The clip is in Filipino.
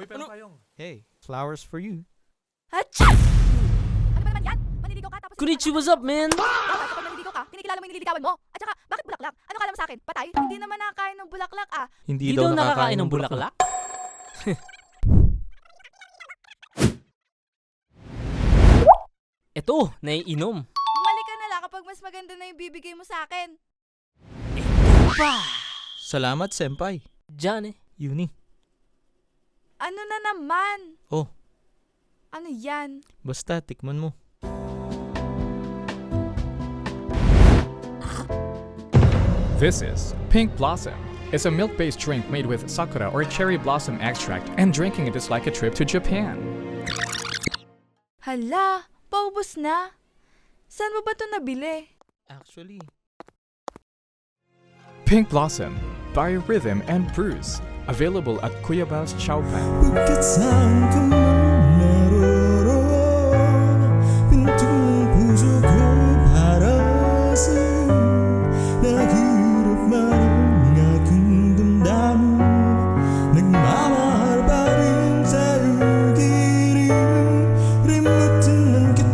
Hoy, pero payong. Hey, flowers for you. Hacha! Ano ba naman yan? Maniligaw ka tapos... Kunichi, what's up, man? Dapat kapag naniligaw ka, kinikilala mo yung nililigawan mo. At saka, bakit bulaklak? Ano kala mo sa akin? Patay? Hindi naman nakakain ng bulaklak ah. Hindi Di daw nakakain ng bulaklak? Eto, naiinom. Bumalik ka na lang kapag mas maganda na yung bibigay mo sa akin. Pa! Salamat, senpai. Diyan eh. Uni. Ano na naman? Oh, Ano yan? basta tikman mo. This is Pink Blossom. It's a milk-based drink made with sakura or cherry blossom extract, and drinking it is like a trip to Japan. Hala, paubos na. Saan mo ba ito nabili? Actually, Pink Blossom by Rhythm and Bruce. Available at Kuyaba's Chowpan. Bukit saan ka man naroroon, pinto ng puso ko para sa'yo. Naghirap man ang aking damdamin, nagmamahal pa rin sa'yo, kiring. Rimutin man kita